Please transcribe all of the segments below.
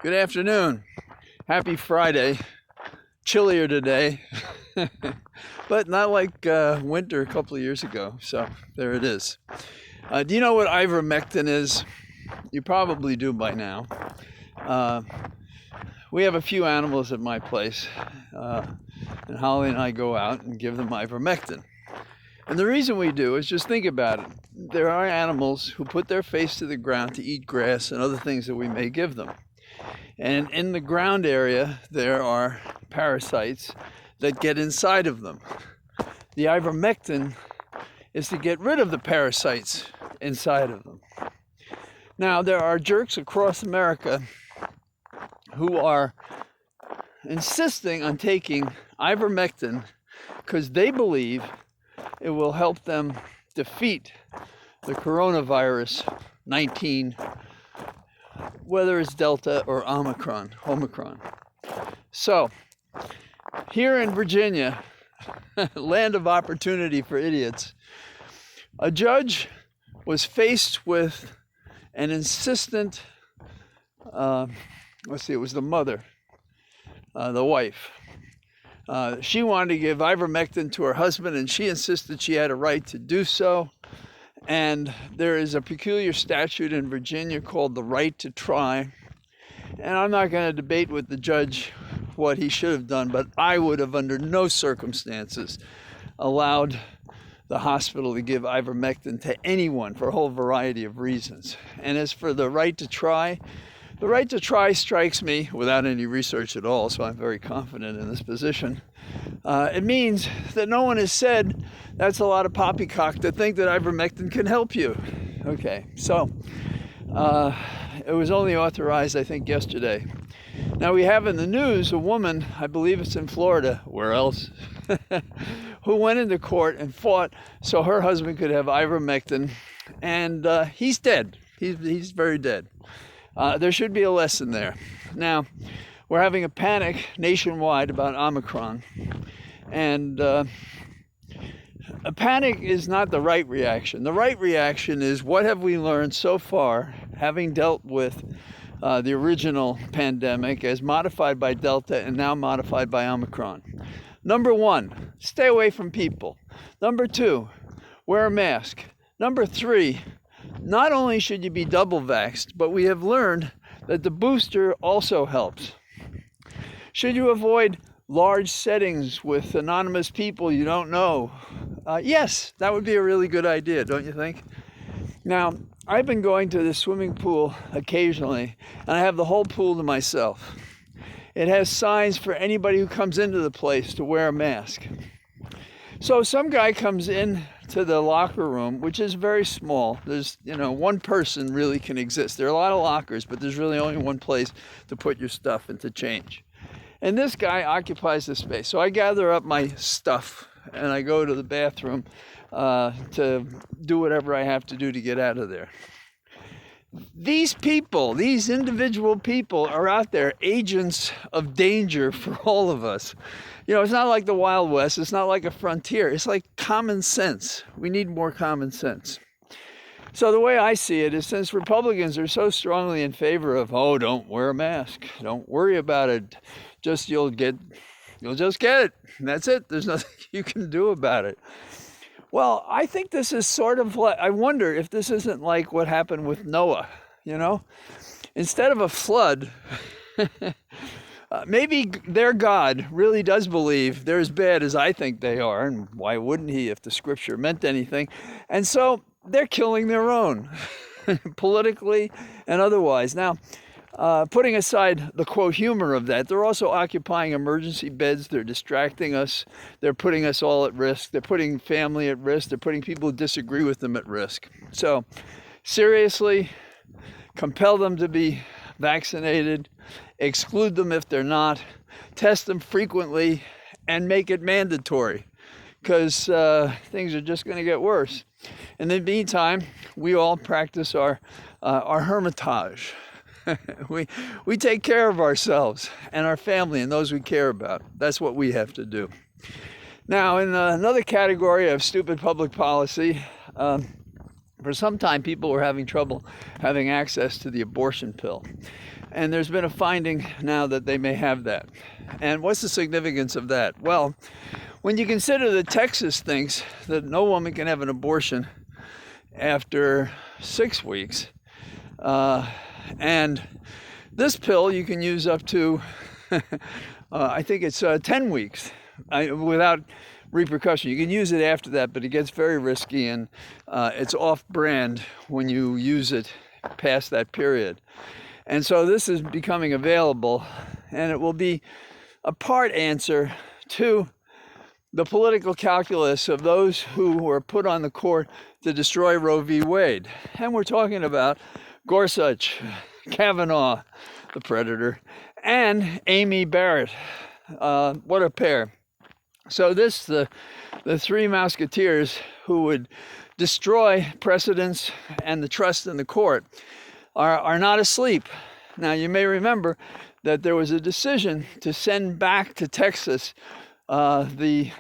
Good afternoon. Happy Friday. Chillier today, but not like winter a couple of years ago. So there it is. Do you know what ivermectin is? You probably do by now. Uh, we have a few animals at my place, and Holly and I go out and give them ivermectin. And the reason we do is just think about it. There are animals who put their face to the ground to eat grass and other things that we may give them. And in the ground area, there are parasites that get inside of them. The ivermectin is to get rid of the parasites inside of them. Now, there are jerks across America who are insisting on taking ivermectin because they believe it will help them defeat the coronavirus 19, whether it's Delta or Omicron. So, here in Virginia, land of opportunity for idiots, a judge was faced with an insistent, it was the mother, the wife. She wanted to give ivermectin to her husband, and she insisted she had a right to do so. And there is a peculiar statute in Virginia called the right to try. And I'm not going to debate with the judge what he should have done, but I would have under no circumstances allowed the hospital to give ivermectin to anyone for a whole variety of reasons. And as for the right to try strikes me without any research at all, so I'm very confident in this position. It means that no one has said that's a lot of poppycock to think that ivermectin can help you. Okay, so it was only authorized, I think, yesterday. Now we have in the news a woman, I believe it's in Florida, where else, who went into court and fought so her husband could have ivermectin, and he's dead. He's very dead. There should be a lesson there. Now, we're having a panic nationwide about Omicron, and a panic is not the right reaction. The right reaction is, what have we learned so far, having dealt with the original pandemic as modified by Delta and now modified by Omicron? Number one, stay away from people. Number two, wear a mask. Number three, not only should you be double vaxxed, but we have learned that the booster also helps. Should you avoid large settings with anonymous people you don't know? Yes, that would be a really good idea, don't you think? Now, I've been going to the swimming pool occasionally, and I have the whole pool to myself. It has signs for anybody who comes into the place to wear a mask. So some guy comes in to the locker room, which is very small. There's, one person really can exist. There are a lot of lockers, but there's really only one place to put your stuff and to change. And this guy occupies the space. So I gather up my stuff and I go to the bathroom to do whatever I have to do to get out of there. These people, these individual people are out there, agents of danger for all of us. It's not like the Wild West. It's not like a frontier. It's like common sense. We need more common sense. So the way I see it is, since Republicans are so strongly in favor of, don't wear a mask, don't worry about it, you'll just get it. And that's it. There's nothing you can do about it. Well, I think this is sort of like, I wonder if this isn't like what happened with Noah, Instead of a flood, maybe their God really does believe they're as bad as I think they are, and why wouldn't he if the scripture meant anything? And so they're killing their own, politically and otherwise. Now, putting aside the quote humor of that, they're also occupying emergency beds. They're distracting us. They're putting us all at risk. They're putting family at risk. They're putting people who disagree with them at risk. So, seriously, compel them to be vaccinated, exclude them if they're not, test them frequently, and make it mandatory, because things are just going to get worse. In the meantime, we all practice our hermitage. we take care of ourselves and our family and those we care about. That's what we have to do. Now, in another category of stupid public policy, For some time, people were having trouble having access to the abortion pill. And there's been a finding now that they may have that. And what's the significance of that? Well, when you consider that Texas thinks that no woman can have an abortion after 6 weeks, and this pill you can use up to, I think it's 10 weeks without repercussion. You can use it after that, but it gets very risky, and it's off-brand when you use it past that period. And so this is becoming available, and it will be a part answer to the political calculus of those who were put on the court to destroy Roe v. Wade. And we're talking about Gorsuch, Kavanaugh, the predator, and Amy Barrett. What a pair. So the three musketeers who would destroy precedents and the trust in the court are not asleep. Now, you may remember that there was a decision to send back to Texas the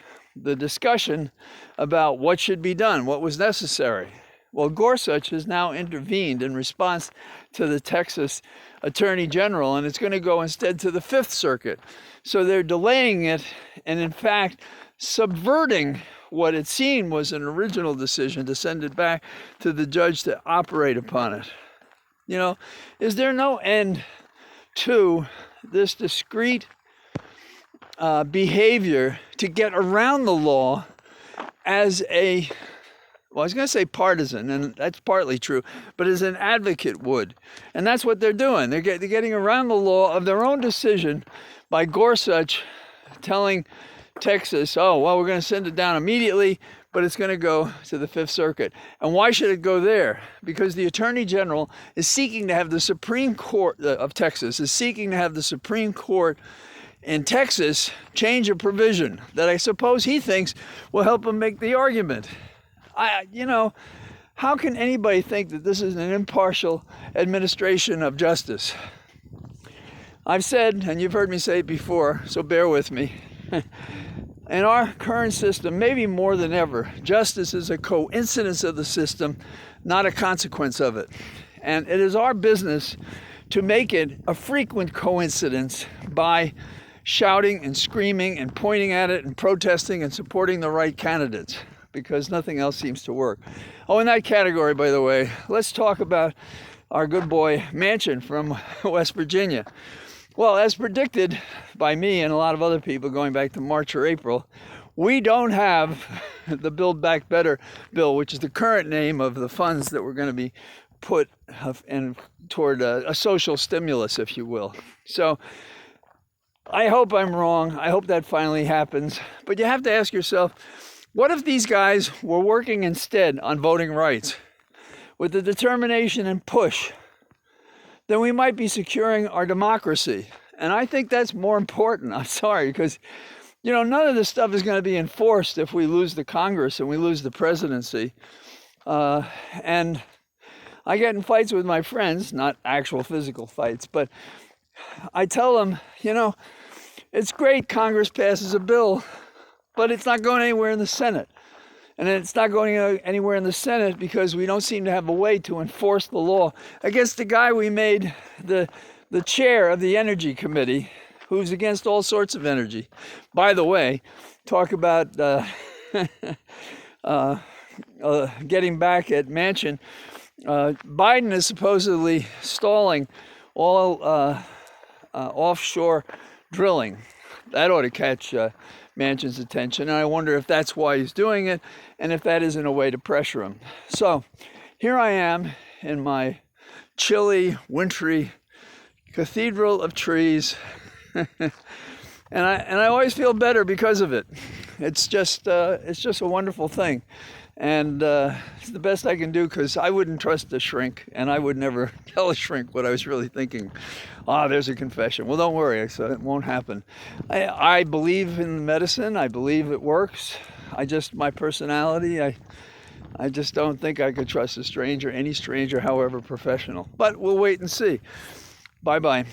discussion about what should be done, what was necessary. Well, Gorsuch has now intervened in response to the Texas Attorney General, and it's going to go instead to the Fifth Circuit. So they're delaying it, and in fact, subverting what it seemed was an original decision to send it back to the judge to operate upon it. You know, is there no end to this discrete behavior to get around the law as I was going to say partisan, and that's partly true, but as an advocate would. And that's what they're doing. They're getting around the law of their own decision by Gorsuch telling Texas, oh, well, we're going to send it down immediately, but it's going to go to the Fifth Circuit. And why should it go there? Because the Attorney General is seeking to have the Supreme Court of Texas, is seeking to have the Supreme Court in Texas change a provision that I suppose he thinks will help him make the argument. How can anybody think that this is an impartial administration of justice? I've said, and you've heard me say it before, so bear with me. In our current system, maybe more than ever, justice is a coincidence of the system, not a consequence of it. And it is our business to make it a frequent coincidence by shouting and screaming and pointing at it and protesting and supporting the right candidates, because nothing else seems to work. Oh, in that category, by the way, let's talk about our good boy Manchin from West Virginia. Well, as predicted by me and a lot of other people going back to March or April, we don't have the Build Back Better bill, which is the current name of the funds that were going to be put in toward a social stimulus, if you will. So I hope I'm wrong. I hope that finally happens. But you have to ask yourself, what if these guys were working instead on voting rights with the determination and push? Then we might be securing our democracy. And I think that's more important. I'm sorry, because, none of this stuff is going to be enforced if we lose the Congress and we lose the presidency. And I get in fights with my friends, not actual physical fights, but I tell them, it's great Congress passes a bill, but it's not going anywhere in the Senate. And it's not going anywhere in the Senate because we don't seem to have a way to enforce the law against the guy we made the chair of the Energy Committee, who's against all sorts of energy. By the way, talk about getting back at Manchin. Biden is supposedly stalling all offshore drilling. That ought to catch Manchin's attention, and I wonder if that's why he's doing it, and if that isn't a way to pressure him. So here I am in my chilly, wintry cathedral of trees, and I always feel better because of it. It's just a wonderful thing, and it's the best I can do, because I wouldn't trust a shrink, and I would never tell a shrink what I was really thinking. There's a confession. Well, don't worry, so it won't happen. I believe in medicine. I believe it works. My personality, I just don't think I could trust a stranger, any stranger, however professional. But we'll wait and see. Bye-bye.